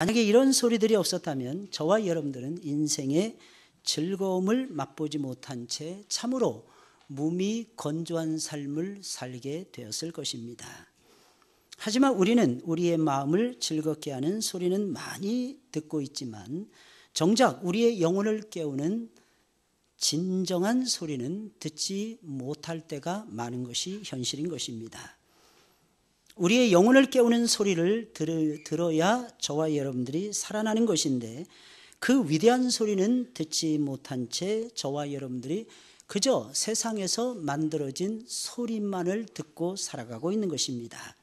만약에 이런 소리들이 없었다면 저와 여러분들은 인생의 즐거움을 맛보지 못한 채 참으로 몸이 건조한 삶을 살게 되었을 것입니다. 하지만 우리는 우리의 마음을 즐겁게 하는 소리는 많이 듣고 있지만 정작 우리의 영혼을 깨우는 진정한 소리는 듣지 못할 때가 많은 것이 현실인 것입니다. 우리의 영혼을 깨우는 소리를 들어야 저와 여러분들이 살아나는 것인데 그 위대한 소리는 듣지 못한 채 저와 여러분들이 그저 세상에서 만들어진 소리만을 듣고 살아가고 있는 것입니다.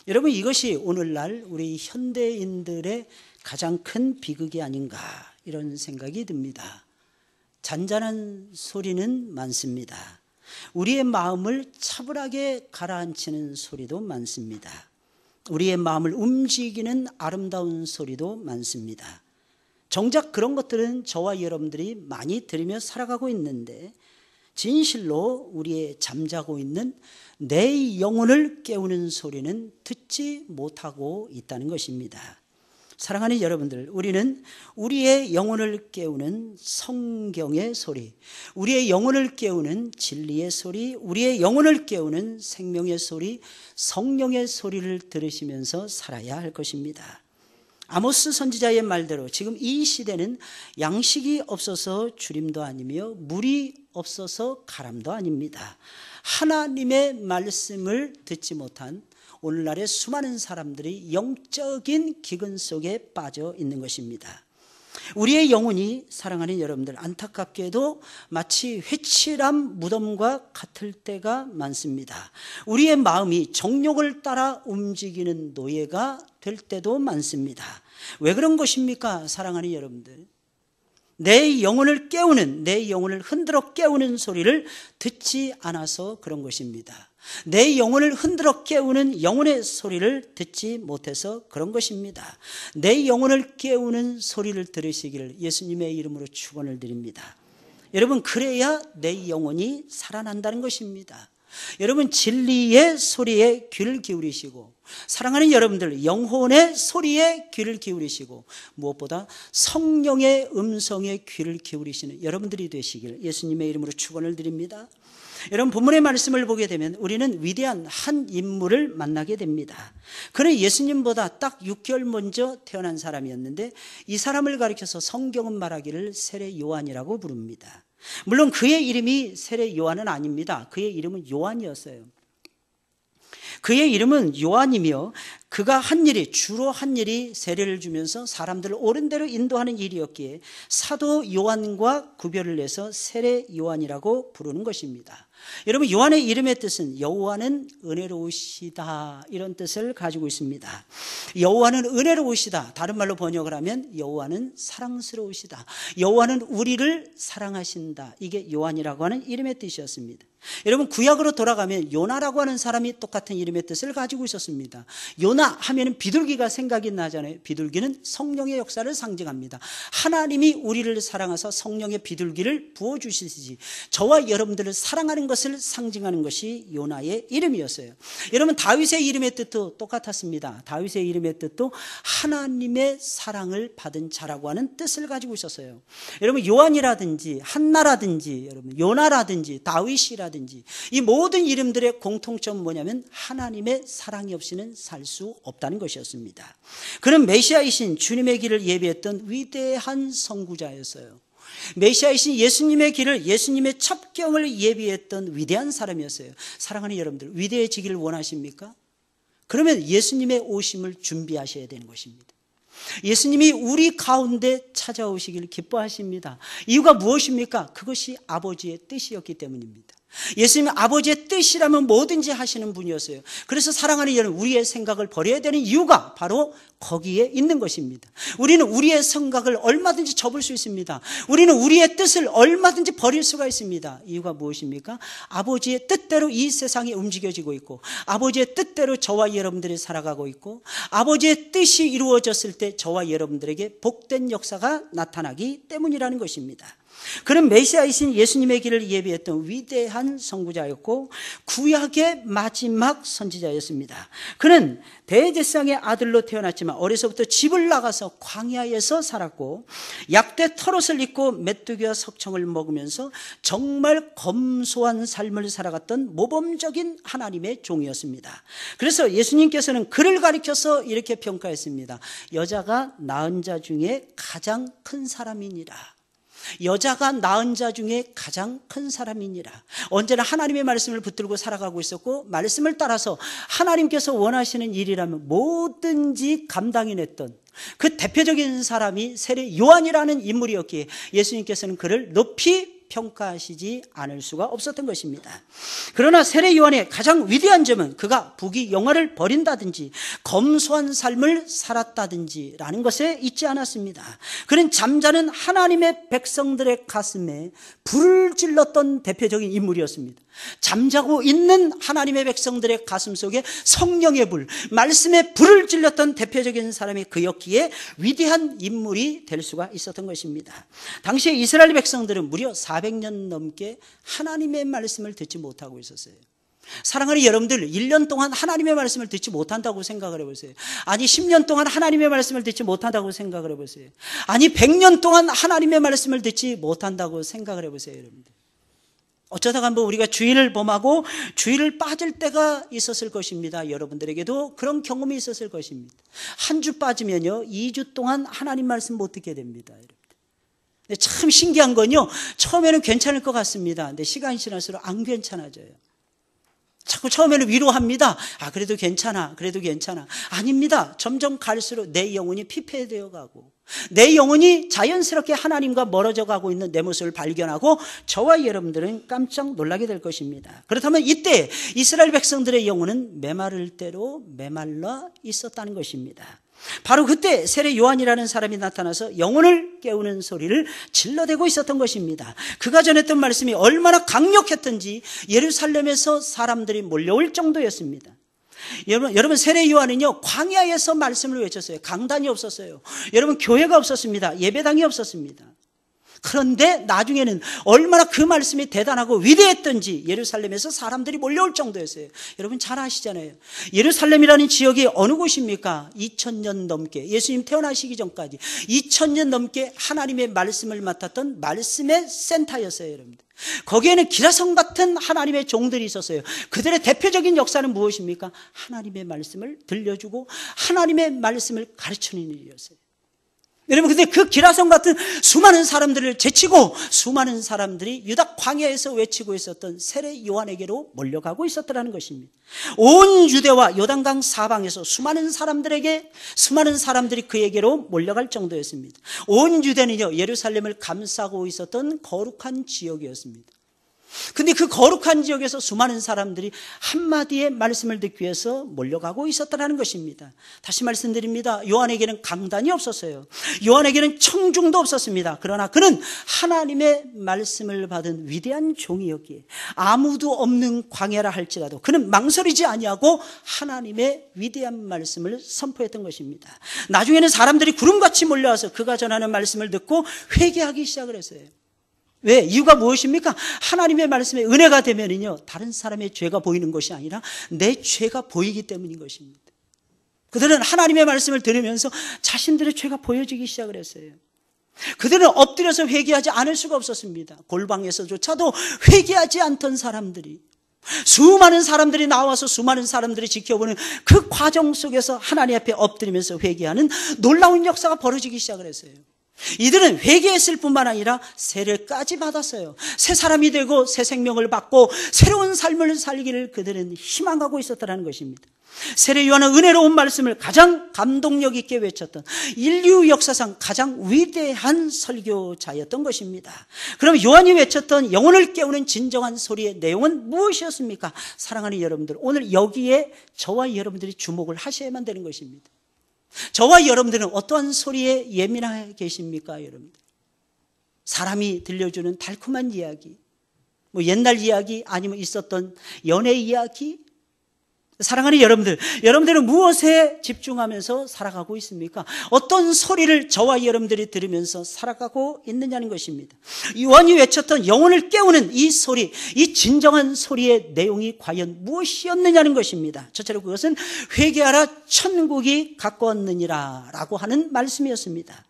여러분, 이것이 오늘날 우리 현대인들의 가장 큰 비극이 아닌가 이런 생각이 듭니다. 잔잔한 소리는 많습니다. 우리의 마음을 차분하게 가라앉히는 소리도 많습니다. 우리의 마음을 움직이는 아름다운 소리도 많습니다. 정작 그런 것들은 저와 여러분들이 많이 들으며 살아가고 있는데 진실로 우리의 잠자고 있는 내 영혼을 깨우는 소리는 듣지 못하고 있다는 것입니다. 사랑하는 여러분들, 우리는 우리의 영혼을 깨우는 성경의 소리, 우리의 영혼을 깨우는 진리의 소리, 우리의 영혼을 깨우는 생명의 소리, 성령의 소리를 들으시면서 살아야 할 것입니다. 아모스 선지자의 말대로 지금 이 시대는 양식이 없어서 주림도 아니며 물이 없어서 가람도 아닙니다. 하나님의 말씀을 듣지 못한 오늘날의 수많은 사람들이 영적인 기근 속에 빠져 있는 것입니다. 우리의 영혼이, 사랑하는 여러분들, 안타깝게도 마치 회칠한 무덤과 같을 때가 많습니다. 우리의 마음이 정욕을 따라 움직이는 노예가 될 때도 많습니다. 왜 그런 것입니까? 사랑하는 여러분들, 내 영혼을 깨우는, 내 영혼을 흔들어 깨우는 소리를 듣지 않아서 그런 것입니다. 내 영혼을 흔들어 깨우는 영혼의 소리를 듣지 못해서 그런 것입니다. 내 영혼을 깨우는 소리를 들으시기를 예수님의 이름으로 축원을 드립니다. 여러분, 그래야 내 영혼이 살아난다는 것입니다. 여러분, 진리의 소리에 귀를 기울이시고, 사랑하는 여러분들, 영혼의 소리에 귀를 기울이시고, 무엇보다 성령의 음성에 귀를 기울이시는 여러분들이 되시길 예수님의 이름으로 축원을 드립니다. 여러분, 본문의 말씀을 보게 되면 우리는 위대한 한 인물을 만나게 됩니다. 그는 예수님보다 딱 6개월 먼저 태어난 사람이었는데 이 사람을 가리켜서 성경은 말하기를 세례 요한이라고 부릅니다. 물론 그의 이름이 세례 요한은 아닙니다. 그의 이름은 요한이었어요. 그의 이름은 요한이며 그가 한 일이, 주로 한 일이 세례를 주면서 사람들을 옳은 대로 인도하는 일이었기에 사도 요한과 구별을 해서 세례 요한이라고 부르는 것입니다. 여러분, 요한의 이름의 뜻은 여호와는 은혜로우시다, 이런 뜻을 가지고 있습니다. 여호와는 은혜로우시다, 다른 말로 번역을 하면 여호와는 사랑스러우시다, 여호와는 우리를 사랑하신다, 이게 요한이라고 하는 이름의 뜻이었습니다. 여러분, 구약으로 돌아가면 요나라고 하는 사람이 똑같은 이름의 뜻을 가지고 있었습니다. 요나 하면 비둘기가 생각이 나잖아요. 비둘기는 성령의 역사를 상징합니다. 하나님이 우리를 사랑하사 성령의 비둘기를 부어주시듯이 저와 여러분들을 사랑하는 것을 상징하는 것이 요나의 이름이었어요. 여러분, 다윗의 이름의 뜻도 똑같았습니다. 다윗의 이름의 뜻도 하나님의 사랑을 받은 자라고 하는 뜻을 가지고 있었어요. 여러분, 요한이라든지 한나라든지 여러분 요나라든지 다윗이라든지 이 모든 이름들의 공통점은 뭐냐면 하나님의 사랑이 없이는 살 수 없다는 것이었습니다. 그는 메시아이신 주님의 길을 예비했던 위대한 선구자였어요. 메시아이신 예수님의 길을, 예수님의 첩경을 예비했던 위대한 사람이었어요. 사랑하는 여러분들, 위대해지기를 원하십니까? 그러면 예수님의 오심을 준비하셔야 되는 것입니다. 예수님이 우리 가운데 찾아오시기를 기뻐하십니다. 이유가 무엇입니까? 그것이 아버지의 뜻이었기 때문입니다. 예수님은 아버지의 뜻이라면 뭐든지 하시는 분이었어요. 그래서 사랑하는 여러분, 우리의 생각을 버려야 되는 이유가 바로 거기에 있는 것입니다. 우리는 우리의 생각을 얼마든지 접을 수 있습니다. 우리는 우리의 뜻을 얼마든지 버릴 수가 있습니다. 이유가 무엇입니까? 아버지의 뜻대로 이 세상이 움직여지고 있고, 아버지의 뜻대로 저와 여러분들이 살아가고 있고, 아버지의 뜻이 이루어졌을 때 저와 여러분들에게 복된 역사가 나타나기 때문이라는 것입니다. 그는 메시아이신 예수님의 길을 예비했던 위대한 선구자였고 구약의 마지막 선지자였습니다. 그는 대제사장의 아들로 태어났지만 어려서부터 집을 나가서 광야에서 살았고 약대 털옷을 입고 메뚜기와 석청을 먹으면서 정말 검소한 삶을 살아갔던 모범적인 하나님의 종이었습니다. 그래서 예수님께서는 그를 가리켜서 이렇게 평가했습니다. 여자가 낳은 자 중에 가장 큰 사람이니라. 여자가 낳은 자 중에 가장 큰 사람이니라. 언제나 하나님의 말씀을 붙들고 살아가고 있었고 말씀을 따라서 하나님께서 원하시는 일이라면 뭐든지 감당해냈던 그 대표적인 사람이 세례 요한이라는 인물이었기에 예수님께서는 그를 높이 평가하시지 않을 수가 없었던 것입니다. 그러나 세례 요한의 가장 위대한 점은 그가 부귀영화를 버린다든지 검소한 삶을 살았다든지 라는 것에 있지 않았습니다. 그는 잠자는 하나님의 백성들의 가슴에 불을 질렀던 대표적인 인물이었습니다. 잠자고 있는 하나님의 백성들의 가슴 속에 성령의 불, 말씀의 불을 질렀던 대표적인 사람이 그였기에 위대한 인물이 될 수가 있었던 것입니다. 당시에 이스라엘 백성들은 무려 400년 넘게 하나님의 말씀을 듣지 못하고 있었어요. 사랑하는 여러분들, 1년 동안 하나님의 말씀을 듣지 못한다고 생각을 해보세요. 아니 10년 동안 하나님의 말씀을 듣지 못한다고 생각을 해보세요. 아니 100년 동안 하나님의 말씀을 듣지 못한다고 생각을 해보세요. 여러분들, 어쩌다가 한번 우리가 주일을 범하고 주일을 빠질 때가 있었을 것입니다. 여러분들에게도 그런 경험이 있었을 것입니다. 한 주 빠지면요 2주 동안 하나님 말씀 못 듣게 됩니다. 근데 참 신기한 건요, 처음에는 괜찮을 것 같습니다. 근데 시간이 지날수록 안 괜찮아져요. 자꾸 처음에는 위로합니다. 아, 그래도 괜찮아, 그래도 괜찮아. 아닙니다. 점점 갈수록 내 영혼이 피폐되어 가고 내 영혼이 자연스럽게 하나님과 멀어져 가고 있는 내 모습을 발견하고 저와 여러분들은 깜짝 놀라게 될 것입니다. 그렇다면 이때 이스라엘 백성들의 영혼은 메마를 대로 메말라 있었다는 것입니다. 바로 그때 세례 요한이라는 사람이 나타나서 영혼을 깨우는 소리를 질러대고 있었던 것입니다. 그가 전했던 말씀이 얼마나 강력했던지 예루살렘에서 사람들이 몰려올 정도였습니다. 여러분 세례 요한은요 광야에서 말씀을 외쳤어요. 강단이 없었어요. 여러분 교회가 없었습니다. 예배당이 없었습니다. 그런데 나중에는 얼마나 그 말씀이 대단하고 위대했던지 예루살렘에서 사람들이 몰려올 정도였어요. 여러분 잘 아시잖아요. 예루살렘이라는 지역이 어느 곳입니까? 2000년 넘게, 예수님 태어나시기 전까지 2000년 넘게 하나님의 말씀을 맡았던 말씀의 센터였어요. 여러분들, 거기에는 기라성 같은 하나님의 종들이 있었어요. 그들의 대표적인 역사는 무엇입니까? 하나님의 말씀을 들려주고 하나님의 말씀을 가르치는 일이었어요. 여러분, 근데 그 기라성 같은 수많은 사람들을 제치고 수많은 사람들이 유다 광야에서 외치고 있었던 세례 요한에게로 몰려가고 있었더라는 것입니다. 온 유대와 요단강 사방에서 수많은 사람들이 그에게로 몰려갈 정도였습니다. 온 유대는요 예루살렘을 감싸고 있었던 거룩한 지역이었습니다. 근데 그 거룩한 지역에서 수많은 사람들이 한마디의 말씀을 듣기 위해서 몰려가고 있었다는 것입니다. 다시 말씀드립니다. 요한에게는 강단이 없었어요. 요한에게는 청중도 없었습니다. 그러나 그는 하나님의 말씀을 받은 위대한 종이었기에 아무도 없는 광야라 할지라도 그는 망설이지 아니하고 하나님의 위대한 말씀을 선포했던 것입니다. 나중에는 사람들이 구름같이 몰려와서 그가 전하는 말씀을 듣고 회개하기 시작을 했어요. 왜? 이유가 무엇입니까? 하나님의 말씀에 은혜가 되면은요 다른 사람의 죄가 보이는 것이 아니라 내 죄가 보이기 때문인 것입니다. 그들은 하나님의 말씀을 들으면서 자신들의 죄가 보여지기 시작을 했어요. 그들은 엎드려서 회개하지 않을 수가 없었습니다. 골방에서조차도 회개하지 않던 사람들이, 수많은 사람들이 나와서 수많은 사람들이 지켜보는 그 과정 속에서 하나님 앞에 엎드리면서 회개하는 놀라운 역사가 벌어지기 시작을 했어요. 이들은 회개했을 뿐만 아니라 세례까지 받았어요. 새 사람이 되고 새 생명을 받고 새로운 삶을 살기를 그들은 희망하고 있었다는 것입니다. 세례 요한은 은혜로운 말씀을 가장 감동력 있게 외쳤던 인류 역사상 가장 위대한 설교자였던 것입니다. 그럼 요한이 외쳤던 영혼을 깨우는 진정한 소리의 내용은 무엇이었습니까? 사랑하는 여러분들, 오늘 여기에 저와 여러분들이 주목을 하셔야만 되는 것입니다. 저와 여러분들은 어떠한 소리에 예민하게 계십니까? 여러분들, 사람이 들려주는 달콤한 이야기, 옛날 이야기, 아니면 있었던 연애 이야기, 사랑하는 여러분들, 여러분들은 무엇에 집중하면서 살아가고 있습니까? 어떤 소리를 저와 여러분들이 들으면서 살아가고 있느냐는 것입니다. 요한이 외쳤던 영혼을 깨우는 이 소리, 이 진정한 소리의 내용이 과연 무엇이었느냐는 것입니다. 첫째로 그것은 회개하라 천국이 가까웠느니라 라고 하는 말씀이었습니다.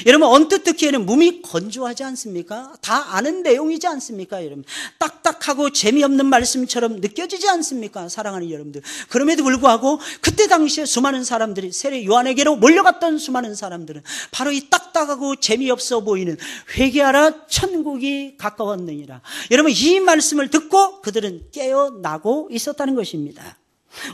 여러분, 언뜻 듣기에는 몸이 건조하지 않습니까? 다 아는 내용이지 않습니까? 여러분, 딱딱하고 재미없는 말씀처럼 느껴지지 않습니까? 사랑하는 여러분들, 그럼에도 불구하고 그때 당시에 수많은 사람들이, 세례 요한에게로 몰려갔던 수많은 사람들은 바로 이 딱딱하고 재미없어 보이는 회개하라 천국이 가까웠느니라, 여러분, 이 말씀을 듣고 그들은 깨어나고 있었다는 것입니다.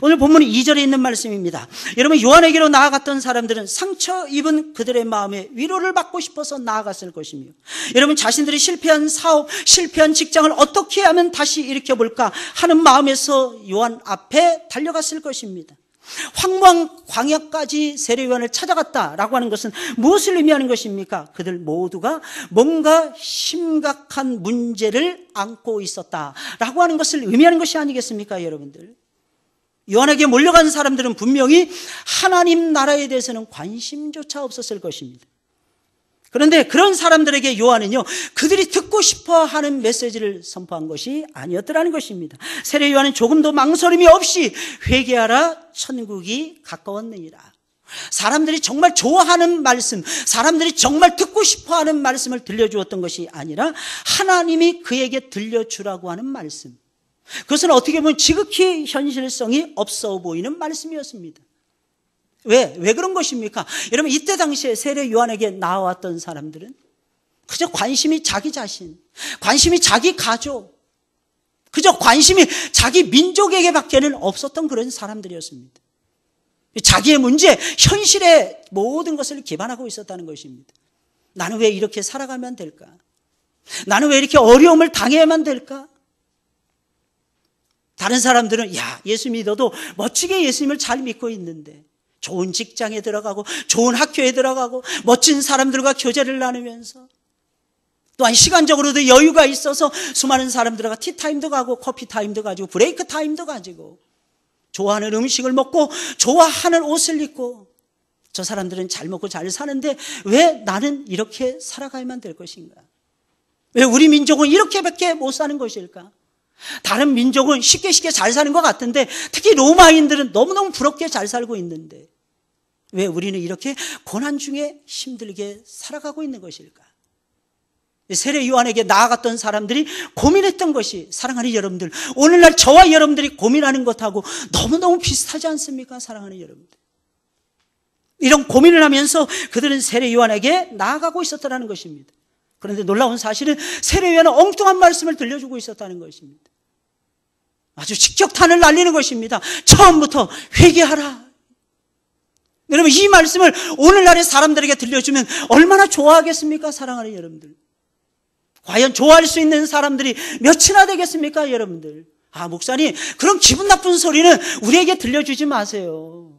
오늘 본문은 2절에 있는 말씀입니다. 여러분, 요한에게로 나아갔던 사람들은 상처 입은 그들의 마음에 위로를 받고 싶어서 나아갔을 것이며, 여러분, 자신들이 실패한 사업, 실패한 직장을 어떻게 하면 다시 일으켜볼까 하는 마음에서 요한 앞에 달려갔을 것입니다. 황무한 광야까지 세례 요한을 찾아갔다라고 하는 것은 무엇을 의미하는 것입니까? 그들 모두가 뭔가 심각한 문제를 안고 있었다라고 하는 것을 의미하는 것이 아니겠습니까, 여러분들? 요한에게 몰려간 사람들은 분명히 하나님 나라에 대해서는 관심조차 없었을 것입니다. 그런데 그런 사람들에게 요한은요, 그들이 듣고 싶어하는 메시지를 선포한 것이 아니었더라는 것입니다. 세례 요한은 조금도 망설임이 없이 회개하라 천국이 가까웠느니라, 사람들이 정말 좋아하는 말씀, 사람들이 정말 듣고 싶어하는 말씀을 들려주었던 것이 아니라 하나님이 그에게 들려주라고 하는 말씀, 그것은 어떻게 보면 지극히 현실성이 없어 보이는 말씀이었습니다. 왜 그런 것입니까? 여러분, 이때 당시에 세례 요한에게 나왔던 사람들은 그저 관심이 자기 자신, 관심이 자기 가족, 그저 관심이 자기 민족에게 밖에는 없었던 그런 사람들이었습니다. 자기의 문제, 현실에 모든 것을 기반하고 있었다는 것입니다. 나는 왜 이렇게 살아가면 될까? 나는 왜 이렇게 어려움을 당해야만 될까? 다른 사람들은 예수 믿어도 멋지게 예수님을 잘 믿고 있는데, 좋은 직장에 들어가고 좋은 학교에 들어가고 멋진 사람들과 교제를 나누면서, 또한 시간적으로도 여유가 있어서 수많은 사람들과 티타임도 가고 커피타임도 가지고 브레이크 타임도 가지고 좋아하는 음식을 먹고 좋아하는 옷을 입고, 저 사람들은 잘 먹고 잘 사는데 왜 나는 이렇게 살아가야만 될 것인가? 왜 우리 민족은 이렇게밖에 못 사는 것일까? 다른 민족은 쉽게 잘 사는 것 같은데, 특히 로마인들은 너무너무 부럽게 잘 살고 있는데 왜 우리는 이렇게 고난 중에 힘들게 살아가고 있는 것일까? 세례 요한에게 나아갔던 사람들이 고민했던 것이, 사랑하는 여러분들, 오늘날 저와 여러분들이 고민하는 것하고 너무너무 비슷하지 않습니까? 사랑하는 여러분들, 이런 고민을 하면서 그들은 세례 요한에게 나아가고 있었다는 것입니다. 그런데 놀라운 사실은 세례 요한은 엉뚱한 말씀을 들려주고 있었다는 것입니다. 아주 직격탄을 날리는 것입니다. 처음부터 회개하라. 여러분, 이 말씀을 오늘날의 사람들에게 들려주면 얼마나 좋아하겠습니까? 사랑하는 여러분들, 과연 좋아할 수 있는 사람들이 몇이나 되겠습니까? 여러분들, 목사님, 그런 기분 나쁜 소리는 우리에게 들려주지 마세요.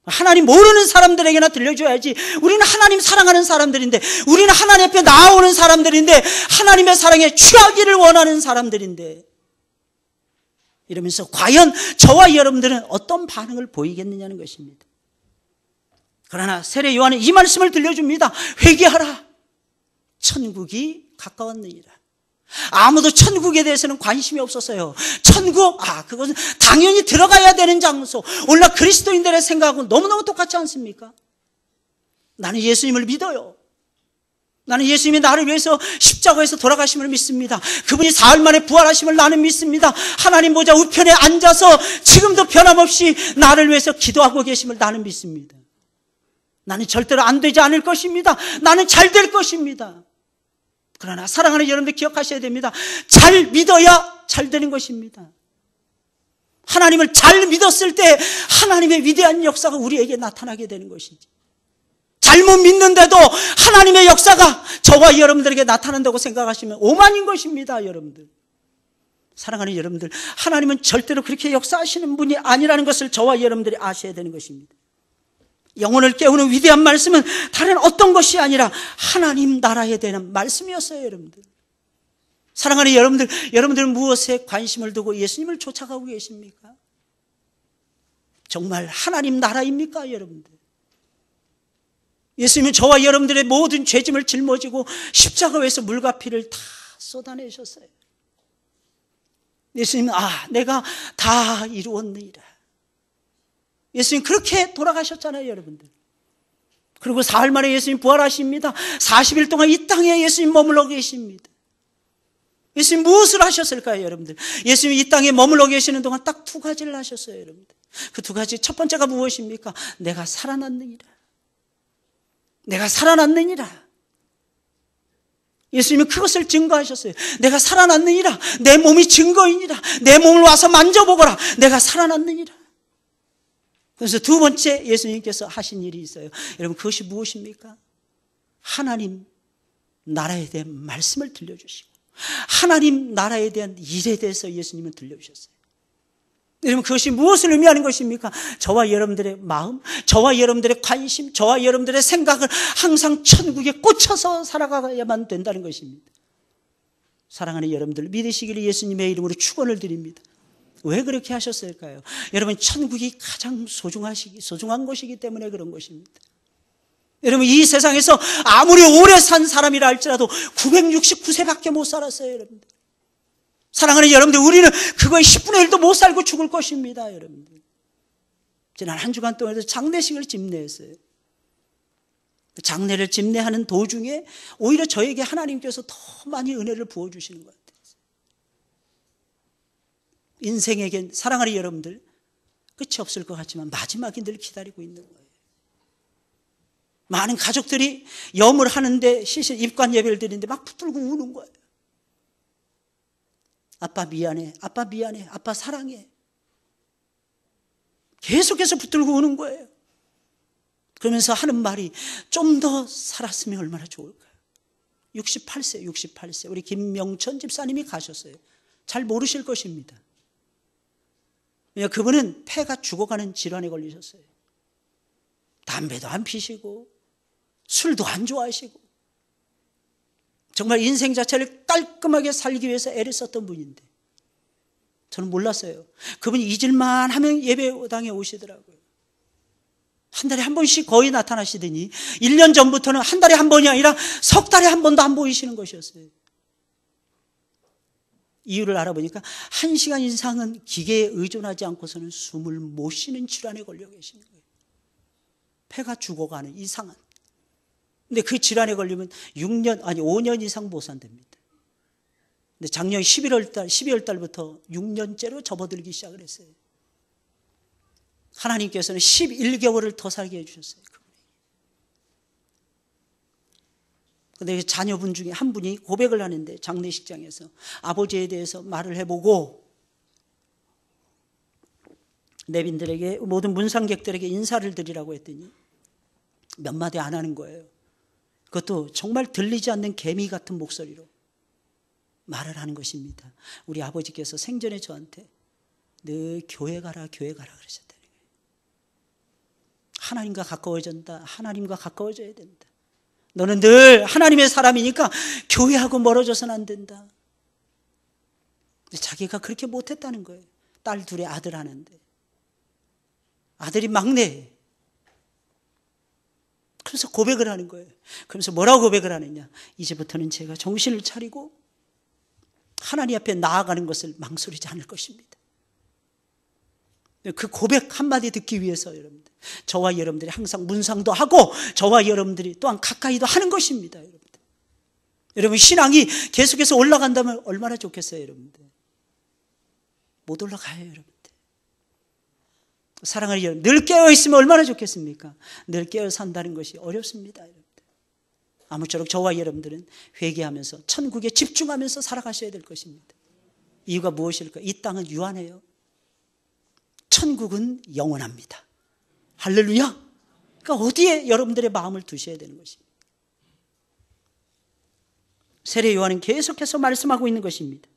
하나님 모르는 사람들에게나 들려줘야지. 우리는 하나님 사랑하는 사람들인데, 우리는 하나님 앞에 나아오는 사람들인데, 하나님의 사랑에 취하기를 원하는 사람들인데, 이러면서 과연 저와 여러분들은 어떤 반응을 보이겠느냐는 것입니다. 그러나 세례 요한은 이 말씀을 들려줍니다. 회개하라, 천국이 가까웠느니라. 아무도 천국에 대해서는 관심이 없었어요. 천국, 그것은 당연히 들어가야 되는 장소. 오늘날 그리스도인들의 생각하고 너무너무 똑같지 않습니까? 나는 예수님을 믿어요. 나는 예수님이 나를 위해서 십자가에서 돌아가심을 믿습니다. 그분이 사흘 만에 부활하심을 나는 믿습니다. 하나님 보좌 우편에 앉아서 지금도 변함없이 나를 위해서 기도하고 계심을 나는 믿습니다. 나는 절대로 안 되지 않을 것입니다. 나는 잘 될 것입니다. 그러나 사랑하는 여러분들, 기억하셔야 됩니다. 잘 믿어야 잘 되는 것입니다. 하나님을 잘 믿었을 때 하나님의 위대한 역사가 우리에게 나타나게 되는 것이지, 잘못 믿는데도 하나님의 역사가 저와 여러분들에게 나타난다고 생각하시면 오만인 것입니다. 여러분들, 사랑하는 여러분들, 하나님은 절대로 그렇게 역사하시는 분이 아니라는 것을 저와 여러분들이 아셔야 되는 것입니다. 영혼을 깨우는 위대한 말씀은 다른 어떤 것이 아니라 하나님 나라에 대한 말씀이었어요. 여러분들, 사랑하는 여러분들, 여러분들은 무엇에 관심을 두고 예수님을 쫓아가고 계십니까? 정말 하나님 나라입니까, 여러분들? 예수님은 저와 여러분들의 모든 죄짐을 짊어지고 십자가에서 물과 피를 다 쏟아내셨어요. 예수님은 내가 다 이루었느니라. 예수님 그렇게 돌아가셨잖아요, 여러분들. 그리고 사흘 만에 예수님 부활하십니다. 40일 동안 이 땅에 예수님 머물러 계십니다. 예수님 무엇을 하셨을까요, 여러분들? 예수님이 이 땅에 머물러 계시는 동안 딱 두 가지를 하셨어요, 여러분들. 그 두 가지, 첫 번째가 무엇입니까? 내가 살아났느니라. 내가 살아났느니라. 예수님은 그것을 증거하셨어요. 내가 살아났느니라. 내 몸이 증거이니라. 내 몸을 와서 만져보거라. 내가 살아났느니라. 그래서 두 번째 예수님께서 하신 일이 있어요. 여러분, 그것이 무엇입니까? 하나님 나라에 대한 말씀을 들려주시고 하나님 나라에 대한 일에 대해서 예수님은 들려주셨어요. 여러분, 그것이 무엇을 의미하는 것입니까? 저와 여러분들의 마음, 저와 여러분들의 관심, 저와 여러분들의 생각을 항상 천국에 꽂혀서 살아가야만 된다는 것입니다. 사랑하는 여러분들, 믿으시기를 예수님의 이름으로 축원을 드립니다. 왜 그렇게 하셨을까요? 여러분, 천국이 가장 소중한 것이기 때문에 그런 것입니다. 여러분, 이 세상에서 아무리 오래 산 사람이라 할지라도 969세밖에 못 살았어요, 여러분들. 사랑하는 여러분들, 우리는 그거의 10분의 1도 못 살고 죽을 것입니다, 여러분들. 지난 한 주간 동안에도 장례식을 집례했어요. 장례를 집례하는 도중에 오히려 저에게 하나님께서 더 많이 은혜를 부어주시는 것 같아요. 인생에겐, 사랑하는 여러분들, 끝이 없을 것 같지만 마지막이 늘 기다리고 있는 거예요. 많은 가족들이 염을 하는데, 입관 예배를 드리는데 막 붙들고 우는 거예요. 아빠 미안해, 아빠 미안해, 아빠 사랑해. 계속해서 붙들고 우는 거예요. 그러면서 하는 말이, 좀 더 살았으면 얼마나 좋을까요? 68세. 우리 김명천 집사님이 가셨어요. 잘 모르실 것입니다. 왜냐, 그분은 폐가 죽어가는 질환에 걸리셨어요. 담배도 안 피시고 술도 안 좋아하시고 정말 인생 자체를 깔끔하게 살기 위해서 애를 썼던 분인데, 저는 몰랐어요. 그분이 잊을만 하면 예배당에 오시더라고요. 한 달에 한 번씩 거의 나타나시더니 1년 전부터는 한 달에 한 번이 아니라 석 달에 한 번도 안 보이시는 것이었어요. 이유를 알아보니까 1시간 이상은 기계에 의존하지 않고서는 숨을 못 쉬는 질환에 걸려 계시는 거예요. 폐가 죽어가는 이상한. 근데 그 질환에 걸리면 5년 이상 못 산답니다. 근데 작년 12월 달부터 6년째로 접어들기 시작을 했어요. 하나님께서는 11개월을 더 살게 해주셨어요. 근데 자녀분 중에 한 분이 고백을 하는데, 장례식장에서 아버지에 대해서 말을 해보고 내빈들에게, 모든 문상객들에게 인사를 드리라고 했더니 몇 마디 안 하는 거예요. 그것도 정말 들리지 않는 개미 같은 목소리로 말을 하는 것입니다. 우리 아버지께서 생전에 저한테 늘 교회 가라 그러셨다는 거예요. 하나님과 가까워진다. 하나님과 가까워져야 된다. 너는 늘 하나님의 사람이니까 교회하고 멀어져서는 안 된다. 자기가 그렇게 못했다는 거예요. 딸 둘에 아들 하나인데, 아들이 막내. 그래서 고백을 하는 거예요. 그러면서 뭐라고 고백을 하느냐, 이제부터는 제가 정신을 차리고 하나님 앞에 나아가는 것을 망설이지 않을 것입니다. 그 고백 한마디 듣기 위해서 여러분들, 저와 여러분들이 항상 문상도 하고 저와 여러분들이 또한 가까이도 하는 것입니다. 여러분들, 여러분 신앙이 계속해서 올라간다면 얼마나 좋겠어요. 여러분들, 못 올라가요. 여러분들, 사랑하는 여러분, 늘 깨어있으면 얼마나 좋겠습니까? 늘 깨어 산다는 것이 어렵습니다. 여러분들, 아무쪼록 저와 여러분들은 회개하면서 천국에 집중하면서 살아가셔야 될 것입니다. 이유가 무엇일까요? 이 땅은 유한해요. 천국은 영원합니다. 할렐루야. 그러니까 어디에 여러분들의 마음을 두셔야 되는 것입니다. 세례 요한은 계속해서 말씀하고 있는 것입니다.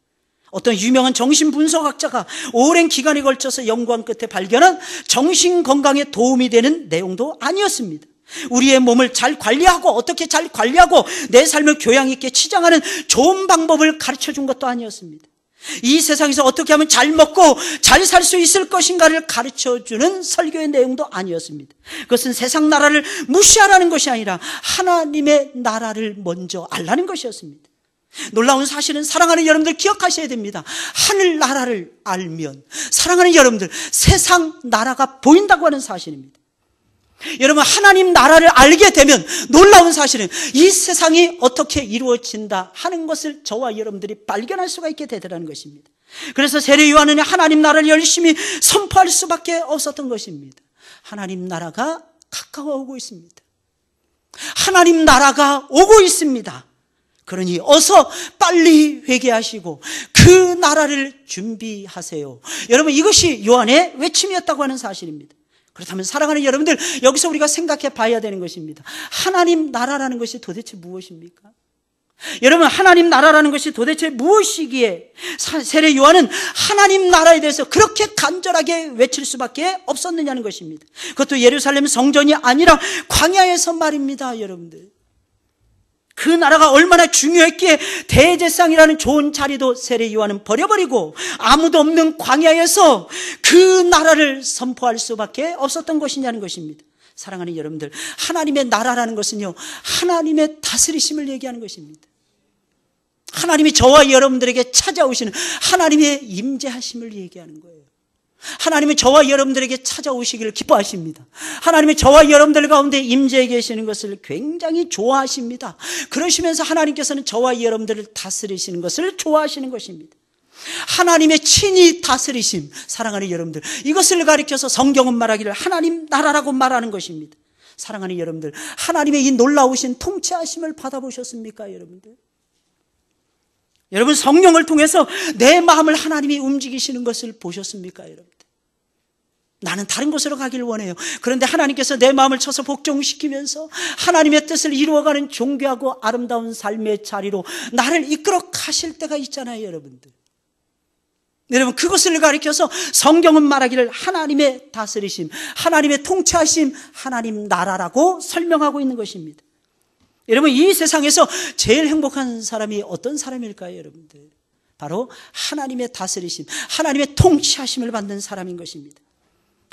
어떤 유명한 정신분석학자가 오랜 기간에 걸쳐서 연구한 끝에 발견한 정신건강에 도움이 되는 내용도 아니었습니다. 우리의 몸을 잘 관리하고 어떻게 잘 관리하고 내 삶을 교양 있게 치장하는 좋은 방법을 가르쳐준 것도 아니었습니다. 이 세상에서 어떻게 하면 잘 먹고 잘 살 수 있을 것인가를 가르쳐주는 설교의 내용도 아니었습니다. 그것은 세상 나라를 무시하라는 것이 아니라 하나님의 나라를 먼저 알라는 것이었습니다. 놀라운 사실은 사랑하는 여러분들 기억하셔야 됩니다. 하늘 나라를 알면 사랑하는 여러분들 세상 나라가 보인다고 하는 사실입니다. 여러분, 하나님 나라를 알게 되면 놀라운 사실은 이 세상이 어떻게 이루어진다 하는 것을 저와 여러분들이 발견할 수가 있게 되더라는 것입니다. 그래서 세례 요한은 하나님 나라를 열심히 선포할 수밖에 없었던 것입니다. 하나님 나라가 가까워오고 있습니다. 하나님 나라가 오고 있습니다. 그러니 어서 빨리 회개하시고 그 나라를 준비하세요. 여러분, 이것이 요한의 외침이었다고 하는 사실입니다. 그렇다면 사랑하는 여러분들, 여기서 우리가 생각해 봐야 되는 것입니다. 하나님 나라라는 것이 도대체 무엇입니까? 여러분, 하나님 나라라는 것이 도대체 무엇이기에 세례 요한은 하나님 나라에 대해서 그렇게 간절하게 외칠 수밖에 없었느냐는 것입니다. 그것도 예루살렘 성전이 아니라 광야에서 말입니다. 여러분들, 그 나라가 얼마나 중요했기에 대제사장이라는 좋은 자리도 세례 요한은 버려버리고 아무도 없는 광야에서 그 나라를 선포할 수밖에 없었던 것이냐는 것입니다. 사랑하는 여러분들, 하나님의 나라라는 것은요, 하나님의 다스리심을 얘기하는 것입니다. 하나님이 저와 여러분들에게 찾아오시는 하나님의 임재하심을 얘기하는 거예요. 하나님은 저와 여러분들에게 찾아오시기를 기뻐하십니다. 하나님은 저와 여러분들 가운데 임재해 계시는 것을 굉장히 좋아하십니다. 그러시면서 하나님께서는 저와 여러분들을 다스리시는 것을 좋아하시는 것입니다. 하나님의 친히 다스리심, 사랑하는 여러분들, 이것을 가리켜서 성경은 말하기를 하나님 나라라고 말하는 것입니다. 사랑하는 여러분들, 하나님의 이 놀라우신 통치하심을 받아보셨습니까, 여러분들? 여러분, 성령을 통해서 내 마음을 하나님이 움직이시는 것을 보셨습니까, 여러분? 나는 다른 곳으로 가길 원해요. 그런데 하나님께서 내 마음을 쳐서 복종시키면서 하나님의 뜻을 이루어가는 존귀하고 아름다운 삶의 자리로 나를 이끌어 가실 때가 있잖아요, 여러분들. 여러분, 그것을 가리켜서 성경은 말하기를 하나님의 다스리심, 하나님의 통치하심, 하나님 나라라고 설명하고 있는 것입니다. 여러분, 이 세상에서 제일 행복한 사람이 어떤 사람일까요, 여러분들? 바로 하나님의 다스리심, 하나님의 통치하심을 받는 사람인 것입니다.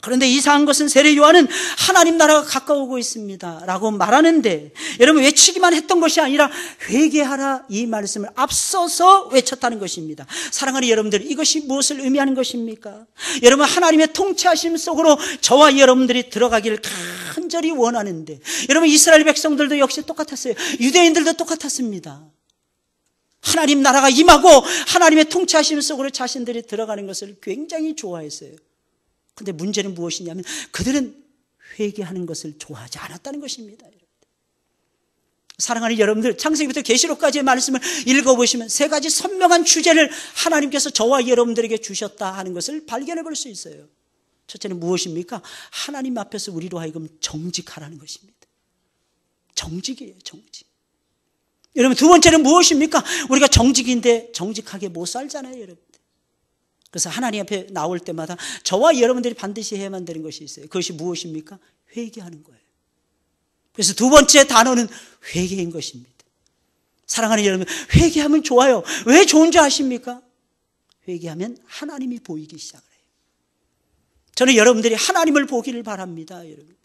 그런데 이상한 것은 세례 요한은 하나님 나라가 가까우고 있습니다 라고 말하는데, 여러분, 외치기만 했던 것이 아니라 회개하라, 이 말씀을 앞서서 외쳤다는 것입니다. 사랑하는 여러분들, 이것이 무엇을 의미하는 것입니까? 여러분, 하나님의 통치하심 속으로 저와 여러분들이 들어가기를 간절히 원하는데, 여러분, 이스라엘 백성들도 역시 똑같았어요. 유대인들도 똑같았습니다. 하나님 나라가 임하고 하나님의 통치하심 속으로 자신들이 들어가는 것을 굉장히 좋아했어요. 그런데 문제는 무엇이냐면 그들은 회개하는 것을 좋아하지 않았다는 것입니다. 사랑하는 여러분들, 창세기부터 계시록까지의 말씀을 읽어보시면 세 가지 선명한 주제를 하나님께서 저와 여러분들에게 주셨다 하는 것을 발견해 볼 수 있어요. 첫째는 무엇입니까? 하나님 앞에서 우리로 하여금 정직하라는 것입니다. 정직이에요, 정직. 여러분, 두 번째는 무엇입니까? 우리가 정직인데 정직하게 못 살잖아요, 여러분. 그래서 하나님 앞에 나올 때마다 저와 여러분들이 반드시 해야만 되는 것이 있어요. 그것이 무엇입니까? 회개하는 거예요. 그래서 두 번째 단어는 회개인 것입니다. 사랑하는 여러분, 회개하면 좋아요. 왜 좋은 줄 아십니까? 회개하면 하나님이 보이기 시작을 해요. 저는 여러분들이 하나님을 보기를 바랍니다, 여러분.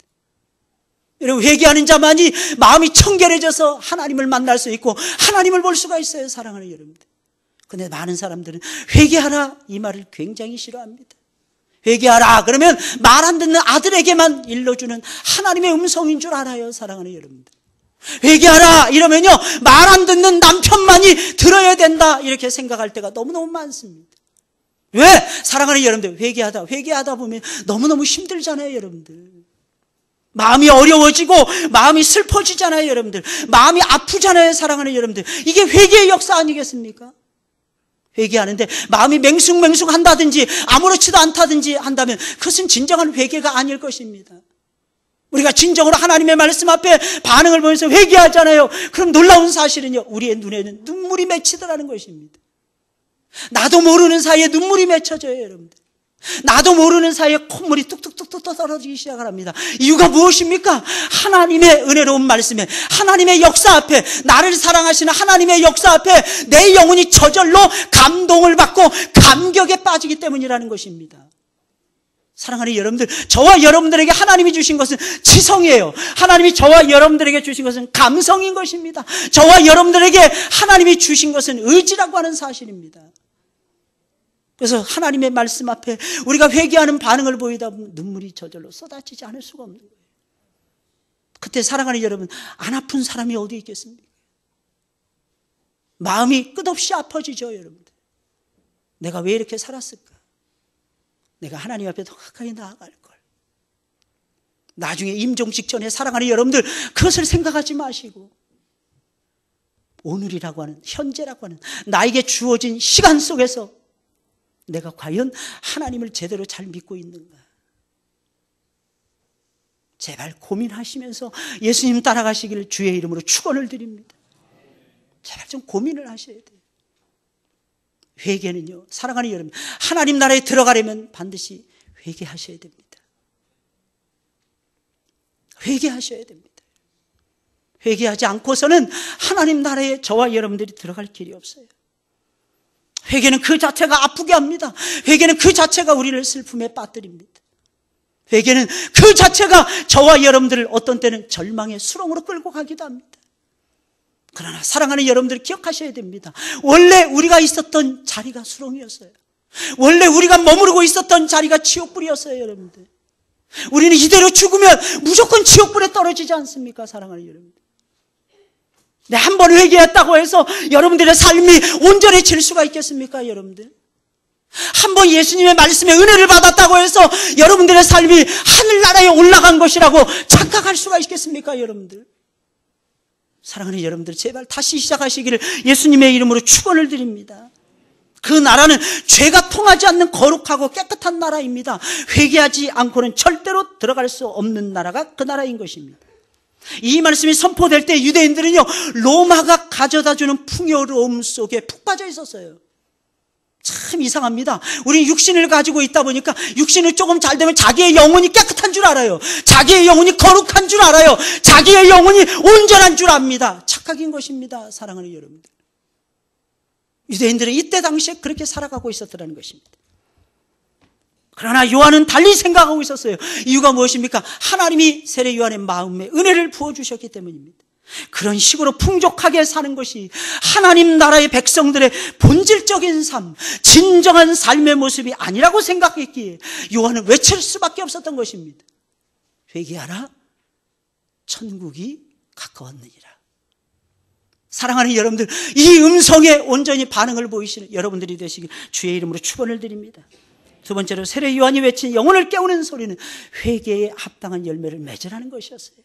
여러분, 회개하는 자만이 마음이 청결해져서 하나님을 만날 수 있고 하나님을 볼 수가 있어요, 사랑하는 여러분들. 그런데 많은 사람들은 회개하라, 이 말을 굉장히 싫어합니다. 회개하라 그러면 말 안 듣는 아들에게만 일러주는 하나님의 음성인 줄 알아요, 사랑하는 여러분들. 회개하라 이러면요, 말 안 듣는 남편만이 들어야 된다 이렇게 생각할 때가 너무너무 많습니다. 왜? 사랑하는 여러분들, 회개하다 보면 너무너무 힘들잖아요, 여러분들. 마음이 어려워지고 마음이 슬퍼지잖아요, 여러분들. 마음이 아프잖아요, 사랑하는 여러분들. 이게 회개의 역사 아니겠습니까? 회개하는데 마음이 맹숭맹숭한다든지 아무렇지도 않다든지 한다면 그것은 진정한 회개가 아닐 것입니다. 우리가 진정으로 하나님의 말씀 앞에 반응을 보면서 회개하잖아요. 그럼 놀라운 사실은요, 우리의 눈에는 눈물이 맺히더라는 것입니다. 나도 모르는 사이에 눈물이 맺혀져요, 여러분들. 나도 모르는 사이에 콧물이 뚝뚝뚝뚝 떨어지기 시작을 합니다. 이유가 무엇입니까? 하나님의 은혜로운 말씀에, 하나님의 역사 앞에, 나를 사랑하시는 하나님의 역사 앞에 내 영혼이 저절로 감동을 받고 감격에 빠지기 때문이라는 것입니다. 사랑하는 여러분들, 저와 여러분들에게 하나님이 주신 것은 지성이에요. 하나님이 저와 여러분들에게 주신 것은 감성인 것입니다. 저와 여러분들에게 하나님이 주신 것은 의지라고 하는 사실입니다. 그래서 하나님의 말씀 앞에 우리가 회개하는 반응을 보이다 보면 눈물이 저절로 쏟아지지 않을 수가 없는 거예요. 그때 사랑하는 여러분, 안 아픈 사람이 어디 있겠습니까? 마음이 끝없이 아파지죠, 여러분들. 내가 왜 이렇게 살았을까? 내가 하나님 앞에 더 가까이 나아갈 걸. 나중에 임종 직전에 사랑하는 여러분들, 그것을 생각하지 마시고 오늘이라고 하는, 현재라고 하는 나에게 주어진 시간 속에서 내가 과연 하나님을 제대로 잘 믿고 있는가? 제발 고민하시면서 예수님 따라가시기를 주의 이름으로 축원을 드립니다. 제발 좀 고민을 하셔야 돼요. 회개는요, 사랑하는 여러분, 하나님 나라에 들어가려면 반드시 회개하셔야 됩니다. 회개하셔야 됩니다. 회개하지 않고서는 하나님 나라에 저와 여러분들이 들어갈 길이 없어요. 회개는 그 자체가 아프게 합니다. 회개는 그 자체가 우리를 슬픔에 빠뜨립니다. 회개는 그 자체가 저와 여러분들을 어떤 때는 절망의 수렁으로 끌고 가기도 합니다. 그러나 사랑하는 여러분들 기억하셔야 됩니다. 원래 우리가 있었던 자리가 수렁이었어요. 원래 우리가 머무르고 있었던 자리가 지옥불이었어요, 여러분들. 우리는 이대로 죽으면 무조건 지옥불에 떨어지지 않습니까, 사랑하는 여러분들? 네, 한 번 회개했다고 해서 여러분들의 삶이 온전해질 수가 있겠습니까, 여러분들? 한 번 예수님의 말씀에 은혜를 받았다고 해서 여러분들의 삶이 하늘나라에 올라간 것이라고 착각할 수가 있겠습니까, 여러분들? 사랑하는 여러분들, 제발 다시 시작하시기를 예수님의 이름으로 축원을 드립니다. 그 나라는 죄가 통하지 않는 거룩하고 깨끗한 나라입니다. 회개하지 않고는 절대로 들어갈 수 없는 나라가 그 나라인 것입니다. 이 말씀이 선포될 때 유대인들은요, 로마가 가져다주는 풍요로움 속에 푹 빠져 있었어요. 참 이상합니다. 우리 육신을 가지고 있다 보니까 육신이 조금 잘 되면 자기의 영혼이 깨끗한 줄 알아요. 자기의 영혼이 거룩한 줄 알아요. 자기의 영혼이 온전한 줄 압니다. 착각인 것입니다, 사랑하는 여러분들. 유대인들은 이때 당시에 그렇게 살아가고 있었다는 것입니다. 그러나 요한은 달리 생각하고 있었어요. 이유가 무엇입니까? 하나님이 세례 요한의 마음에 은혜를 부어주셨기 때문입니다. 그런 식으로 풍족하게 사는 것이 하나님 나라의 백성들의 본질적인 삶, 진정한 삶의 모습이 아니라고 생각했기에 요한은 외칠 수밖에 없었던 것입니다. 회개하라, 천국이 가까웠느니라. 사랑하는 여러분들, 이 음성에 온전히 반응을 보이시는 여러분들이 되시길 주의 이름으로 축원을 드립니다. 두 번째로 세례 요한이 외친 영혼을 깨우는 소리는 회개에 합당한 열매를 맺으라는 것이었어요.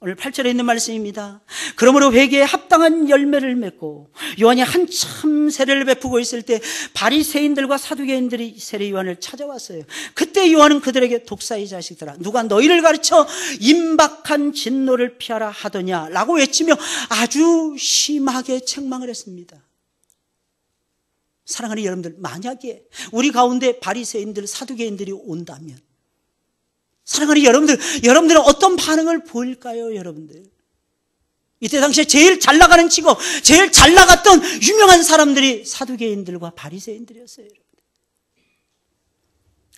오늘 8절에 있는 말씀입니다. 그러므로 회개에 합당한 열매를 맺고, 요한이 한참 세례를 베푸고 있을 때 바리새인들과 사두개인들이 세례 요한을 찾아왔어요. 그때 요한은 그들에게 독사의 자식들아, 누가 너희를 가르쳐 임박한 진노를 피하라 하더냐라고 외치며 아주 심하게 책망을 했습니다. 사랑하는 여러분들, 만약에 우리 가운데 바리새인들, 사두개인들이 온다면, 사랑하는 여러분들, 여러분들은 어떤 반응을 보일까요, 여러분들? 이때 당시에 제일 잘 나가는 직업, 제일 잘 나갔던 유명한 사람들이 사두개인들과 바리새인들이었어요.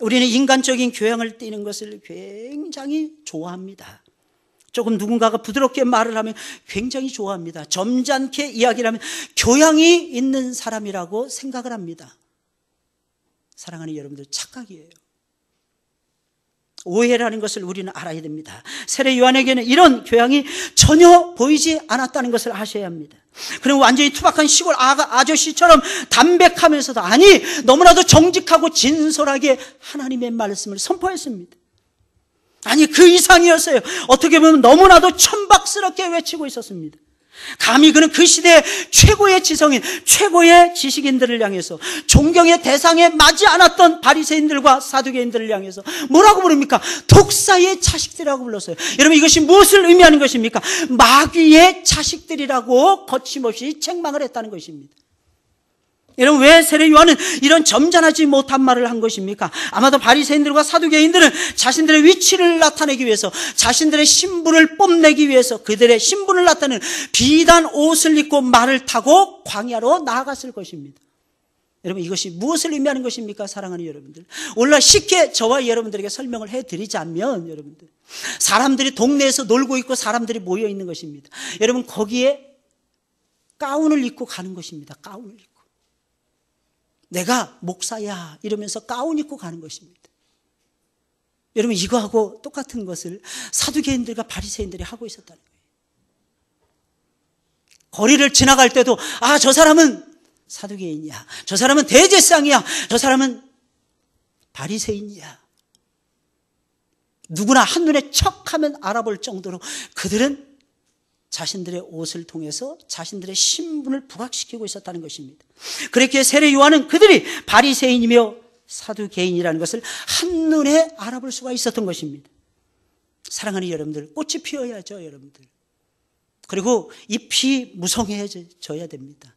우리는 인간적인 교양을 띠는 것을 굉장히 좋아합니다. 조금 누군가가 부드럽게 말을 하면 굉장히 좋아합니다. 점잖게 이야기를 하면 교양이 있는 사람이라고 생각을 합니다. 사랑하는 여러분들, 착각이에요. 오해라는 것을 우리는 알아야 됩니다. 세례 요한에게는 이런 교양이 전혀 보이지 않았다는 것을 아셔야 합니다. 그리고 완전히 투박한 시골 아저씨처럼 담백하면서도, 아니, 너무나도 정직하고 진솔하게 하나님의 말씀을 선포했습니다. 아니, 그 이상이었어요. 어떻게 보면 너무나도 천박스럽게 외치고 있었습니다. 감히 그는 그 시대의 최고의 지성인, 최고의 지식인들을 향해서, 존경의 대상에 맞지 않았던 바리새인들과 사두개인들을 향해서 뭐라고 부릅니까? 독사의 자식들이라고 불렀어요. 여러분, 이것이 무엇을 의미하는 것입니까? 마귀의 자식들이라고 거침없이 책망을 했다는 것입니다. 여러분, 왜 세례 요한은 이런 점잖하지 못한 말을 한 것입니까? 아마도 바리새인들과 사두개인들은 자신들의 위치를 나타내기 위해서, 자신들의 신분을 뽐내기 위해서 그들의 신분을 나타내는 비단 옷을 입고 말을 타고 광야로 나아갔을 것입니다. 여러분, 이것이 무엇을 의미하는 것입니까? 사랑하는 여러분들, 오늘날 쉽게 저와 여러분들에게 설명을 해드리자면, 여러분들, 사람들이 동네에서 놀고 있고 사람들이 모여 있는 것입니다. 여러분, 거기에 가운을 입고 가는 것입니다. 가운을 입고. 내가 목사야 이러면서 가운 입고 가는 것입니다. 여러분, 이거하고 똑같은 것을 사두개인들과 바리새인들이 하고 있었다는 거예요. 거리를 지나갈 때도 저 사람은 사두개인이야, 저 사람은 대제사장이야, 저 사람은 바리새인이야, 누구나 한눈에 척하면 알아볼 정도로 그들은 자신들의 옷을 통해서 자신들의 신분을 부각시키고 있었다는 것입니다. 그렇기에 세례 요한은 그들이 바리새인이며 사두개인이라는 것을 한눈에 알아볼 수가 있었던 것입니다. 사랑하는 여러분들, 꽃이 피어야죠, 여러분들. 그리고 잎이 무성해져야 됩니다.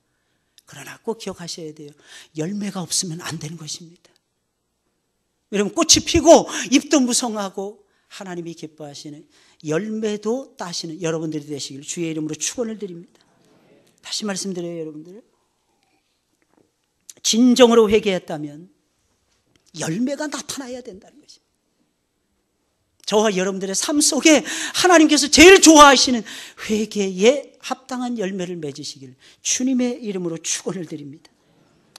그러나 꼭 기억하셔야 돼요. 열매가 없으면 안 되는 것입니다. 여러분, 꽃이 피고 잎도 무성하고 하나님이 기뻐하시는 열매도 따시는 여러분들이 되시길 주의 이름으로 축원을 드립니다. 다시 말씀드려요, 여러분들. 진정으로 회개했다면 열매가 나타나야 된다는 것입니다. 저와 여러분들의 삶 속에 하나님께서 제일 좋아하시는 회개에 합당한 열매를 맺으시길 주님의 이름으로 축원을 드립니다.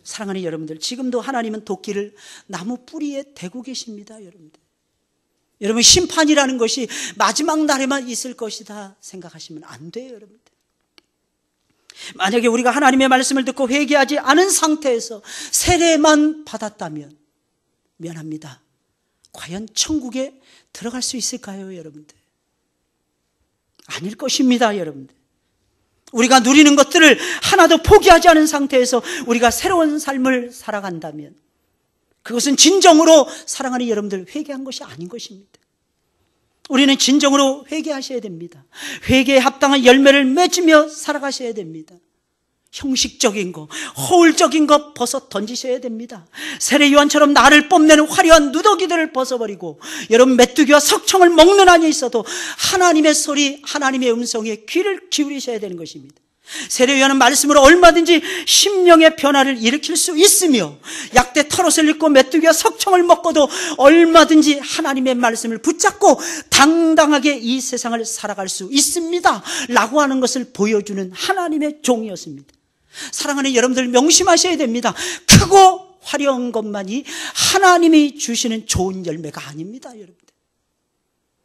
사랑하는 여러분들, 지금도 하나님은 도끼를 나무 뿌리에 대고 계십니다. 여러분, 심판이라는 것이 마지막 날에만 있을 것이다 생각하시면 안 돼요, 여러분들. 만약에 우리가 하나님의 말씀을 듣고 회개하지 않은 상태에서 세례만 받았다면 미안합니다, 과연 천국에 들어갈 수 있을까요, 여러분들? 아닐 것입니다, 여러분들. 우리가 누리는 것들을 하나도 포기하지 않은 상태에서 우리가 새로운 삶을 살아간다면 그것은 진정으로, 사랑하는 여러분들, 회개한 것이 아닌 것입니다. 우리는 진정으로 회개하셔야 됩니다. 회개에 합당한 열매를 맺으며 살아가셔야 됩니다. 형식적인 거, 허울적인 거 벗어 던지셔야 됩니다. 세례 요한처럼 나를 뽐내는 화려한 누더기들을 벗어버리고, 여러분, 메뚜기와 석청을 먹는 한이 있어도 하나님의 소리, 하나님의 음성에 귀를 기울이셔야 되는 것입니다. 세례 요한은 말씀으로 얼마든지 심령의 변화를 일으킬 수 있으며, 약대 털옷을 입고 메뚜기와 석청을 먹고도 얼마든지 하나님의 말씀을 붙잡고 당당하게 이 세상을 살아갈 수 있습니다 라고 하는 것을 보여주는 하나님의 종이었습니다. 사랑하는 여러분들, 명심하셔야 됩니다. 크고 화려한 것만이 하나님이 주시는 좋은 열매가 아닙니다, 여러분들.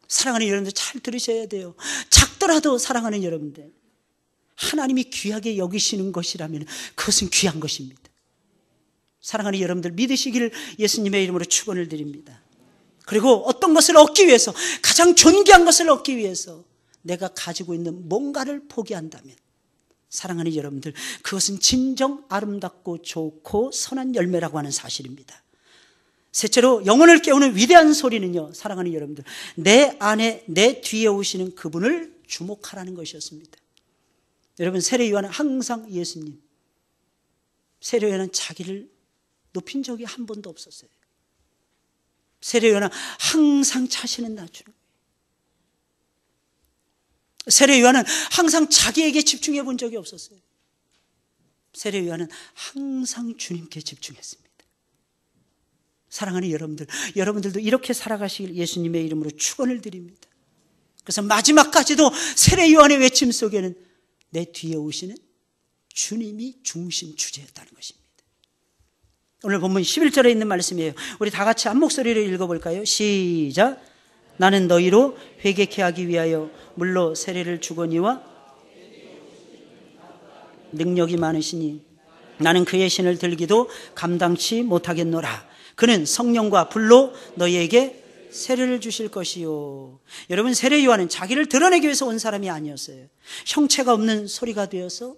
사랑하는 여러분들, 잘 들으셔야 돼요. 작더라도, 사랑하는 여러분들, 하나님이 귀하게 여기시는 것이라면 그것은 귀한 것입니다. 사랑하는 여러분들, 믿으시기를 예수님의 이름으로 축원을 드립니다. 그리고 어떤 것을 얻기 위해서, 가장 존귀한 것을 얻기 위해서 내가 가지고 있는 뭔가를 포기한다면, 사랑하는 여러분들, 그것은 진정 아름답고 좋고 선한 열매라고 하는 사실입니다. 셋째로, 영혼을 깨우는 위대한 소리는요, 사랑하는 여러분들, 내 안에, 내 뒤에 오시는 그분을 주목하라는 것이었습니다. 여러분, 세례 요한은 항상 예수님, 세례 요한은 자기를 높인 적이 한 번도 없었어요. 세례 요한은 항상 자신을 낮추는 거예요. 세례 요한은 항상 자기에게 집중해 본 적이 없었어요. 세례 요한은 항상 주님께 집중했습니다. 사랑하는 여러분들, 여러분들도 이렇게 살아가시길 예수님의 이름으로 축원을 드립니다. 그래서 마지막까지도 세례 요한의 외침 속에는 내 뒤에 오시는 주님이 중심 주제였다는 것입니다. 오늘 본문 11절에 있는 말씀이에요. 우리 다 같이 한 목소리로 읽어볼까요? 시작. 나는 너희로 회개케 하기 위하여 물로 세례를 주거니와 능력이 많으시니 나는 그의 신을 들기도 감당치 못하겠노라. 그는 성령과 불로 너희에게 세례를 주실 것이요. 여러분, 세례 요한은 자기를 드러내기 위해서 온 사람이 아니었어요. 형체가 없는 소리가 되어서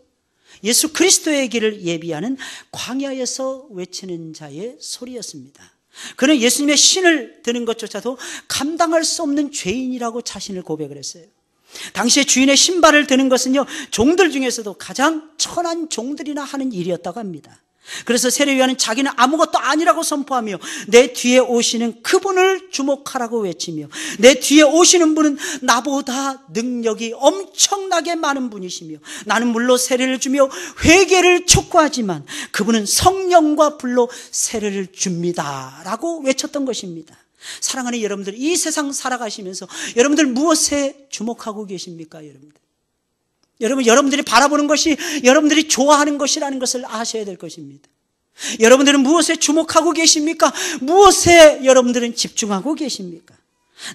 예수 그리스도의 길을 예비하는 광야에서 외치는 자의 소리였습니다. 그는 예수님의 신을 드는 것조차도 감당할 수 없는 죄인이라고 자신을 고백을 했어요. 당시에 주인의 신발을 드는 것은요, 종들 중에서도 가장 천한 종들이나 하는 일이었다고 합니다. 그래서 세례요한은 자기는 아무것도 아니라고 선포하며 내 뒤에 오시는 그분을 주목하라고 외치며 내 뒤에 오시는 분은 나보다 능력이 엄청나게 많은 분이시며 나는 물로 세례를 주며 회개를 촉구하지만 그분은 성령과 불로 세례를 줍니다 라고 외쳤던 것입니다. 사랑하는 여러분들, 이 세상 살아가시면서 여러분들 무엇에 주목하고 계십니까? 여러분들이 바라보는 것이 여러분들이 좋아하는 것이라는 것을 아셔야 될 것입니다. 여러분들은 무엇에 주목하고 계십니까? 무엇에 여러분들은 집중하고 계십니까?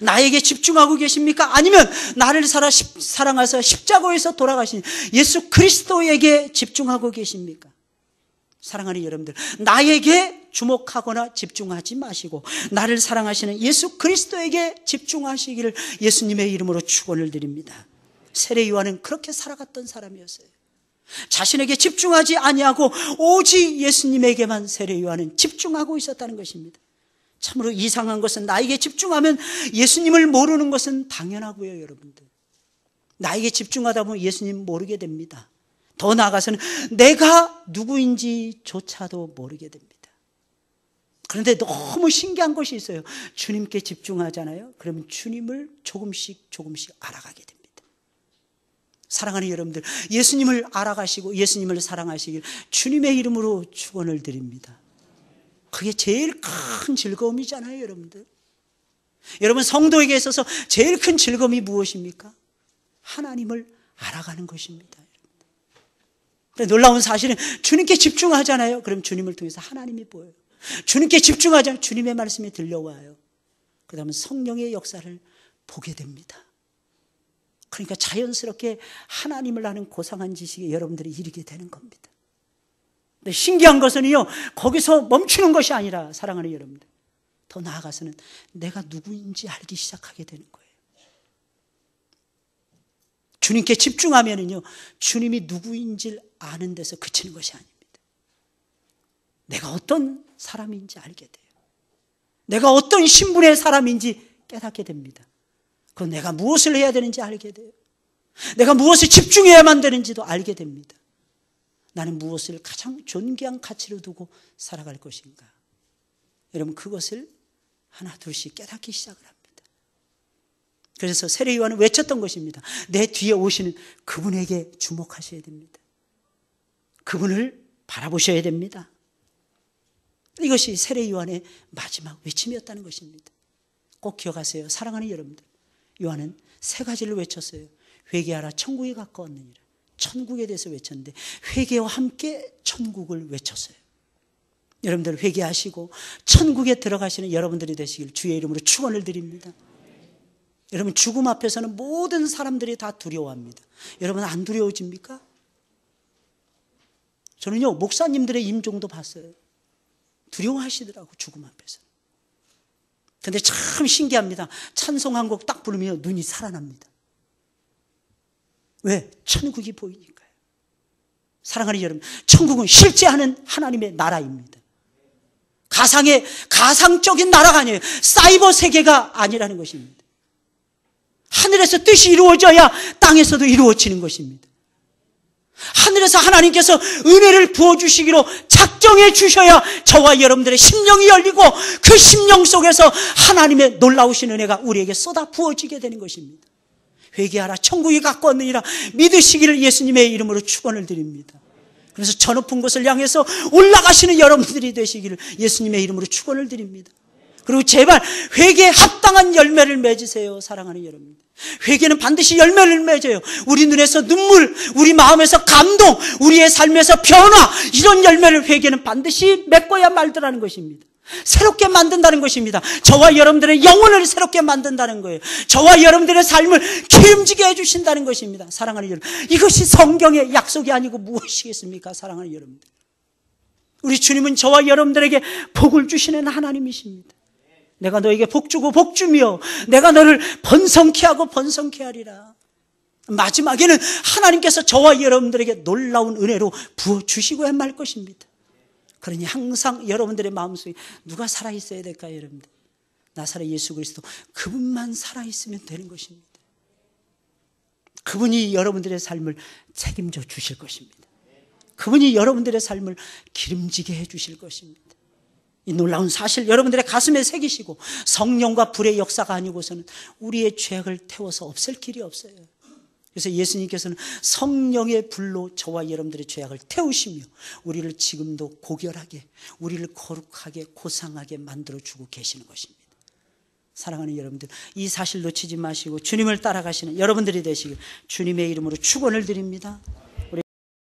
나에게 집중하고 계십니까? 아니면 나를 사랑하사 십자가에서 돌아가신 예수 그리스도에게 집중하고 계십니까? 사랑하는 여러분들, 나에게 주목하거나 집중하지 마시고 나를 사랑하시는 예수 그리스도에게 집중하시기를 예수님의 이름으로 축원을 드립니다. 세례 요한은 그렇게 살아갔던 사람이었어요. 자신에게 집중하지 아니하고 오직 예수님에게만 세례 요한은 집중하고 있었다는 것입니다. 참으로 이상한 것은 나에게 집중하면 예수님을 모르는 것은 당연하고요. 여러분들, 나에게 집중하다 보면 예수님 모르게 됩니다. 더 나아가서는 내가 누구인지조차도 모르게 됩니다. 그런데 너무 신기한 것이 있어요. 주님께 집중하잖아요. 그러면 주님을 조금씩 알아가게 됩니다. 사랑하는 여러분들, 예수님을 알아가시고 예수님을 사랑하시길 주님의 이름으로 축원을 드립니다. 그게 제일 큰 즐거움이잖아요. 여러분 성도에게 있어서 제일 큰 즐거움이 무엇입니까? 하나님을 알아가는 것입니다. 놀라운 사실은 주님께 집중하잖아요. 그럼 주님을 통해서 하나님이 보여요. 주님께 집중하잖아요. 주님의 말씀이 들려와요. 그 다음에 성령의 역사를 보게 됩니다. 그러니까 자연스럽게 하나님을 아는 고상한 지식에 여러분들이 이르게 되는 겁니다. 근데 신기한 것은요, 거기서 멈추는 것이 아니라 사랑하는 여러분들, 더 나아가서는 내가 누구인지 알기 시작하게 되는 거예요. 주님께 집중하면은요, 주님이 누구인지 아는 데서 그치는 것이 아닙니다. 내가 어떤 사람인지 알게 돼요. 내가 어떤 신분의 사람인지 깨닫게 됩니다. 그건 내가 무엇을 해야 되는지 알게 돼요. 내가 무엇을 집중해야만 되는지도 알게 됩니다. 나는 무엇을 가장 존귀한 가치로 두고 살아갈 것인가. 여러분, 그것을 하나 둘씩 깨닫기 시작을 합니다. 그래서 세례 요한은 외쳤던 것입니다. 내 뒤에 오시는 그분에게 주목하셔야 됩니다. 그분을 바라보셔야 됩니다. 이것이 세례 요한의 마지막 외침이었다는 것입니다. 꼭 기억하세요. 사랑하는 여러분들, 요한은 세 가지를 외쳤어요. 회개하라, 천국이 가까웠느니라. 천국에 대해서 외쳤는데 회개와 함께 천국을 외쳤어요. 여러분들 회개하시고 천국에 들어가시는 여러분들이 되시길 주의 이름으로 축원을 드립니다. 여러분, 죽음 앞에서는 모든 사람들이 다 두려워합니다. 여러분, 안 두려워집니까? 저는요, 목사님들의 임종도 봤어요. 두려워하시더라고, 죽음 앞에서. 근데 참 신기합니다. 찬송 한 곡 딱 부르면 눈이 살아납니다. 왜? 천국이 보이니까요. 사랑하는 여러분, 천국은 실제하는 하나님의 나라입니다. 가상적인 나라가 아니에요. 사이버 세계가 아니라는 것입니다. 하늘에서 뜻이 이루어져야 땅에서도 이루어지는 것입니다. 하늘에서 하나님께서 은혜를 부어주시기로 작정해 주셔야 저와 여러분들의 심령이 열리고 그 심령 속에서 하나님의 놀라우신 은혜가 우리에게 쏟아 부어지게 되는 것입니다. 회개하라, 천국이 가까웠느니라 믿으시기를 예수님의 이름으로 축원을 드립니다. 그래서 저 높은 곳을 향해서 올라가시는 여러분들이 되시기를 예수님의 이름으로 축원을 드립니다. 그리고 제발 회개에 합당한 열매를 맺으세요. 사랑하는 여러분, 회개는 반드시 열매를 맺어요. 우리 눈에서 눈물, 우리 마음에서 감동, 우리의 삶에서 변화, 이런 열매를 회개는 반드시 맺어야 말더라는 것입니다. 새롭게 만든다는 것입니다. 저와 여러분들의 영혼을 새롭게 만든다는 거예요. 저와 여러분들의 삶을 기름지게 해주신다는 것입니다. 사랑하는 여러분, 이것이 성경의 약속이 아니고 무엇이겠습니까? 사랑하는 여러분들, 우리 주님은 저와 여러분들에게 복을 주시는 하나님이십니다. 내가 너에게 복 주고 복 주며 내가 너를 번성케 하고 번성케 하리라. 마지막에는 하나님께서 저와 여러분들에게 놀라운 은혜로 부어주시고야 말 것입니다. 그러니 항상 여러분들의 마음속에 누가 살아있어야 될까요? 여러분들, 나사렛 예수 그리스도, 그분만 살아있으면 되는 것입니다. 그분이 여러분들의 삶을 책임져 주실 것입니다. 그분이 여러분들의 삶을 기름지게 해주실 것입니다. 이 놀라운 사실 여러분들의 가슴에 새기시고 성령과 불의 역사가 아니고서는 우리의 죄악을 태워서 없앨 길이 없어요. 그래서 예수님께서는 성령의 불로 저와 여러분들의 죄악을 태우시며 우리를 지금도 고결하게, 우리를 거룩하게, 고상하게 만들어주고 계시는 것입니다. 사랑하는 여러분들, 이 사실 놓치지 마시고 주님을 따라가시는 여러분들이 되시길 주님의 이름으로 축원을 드립니다.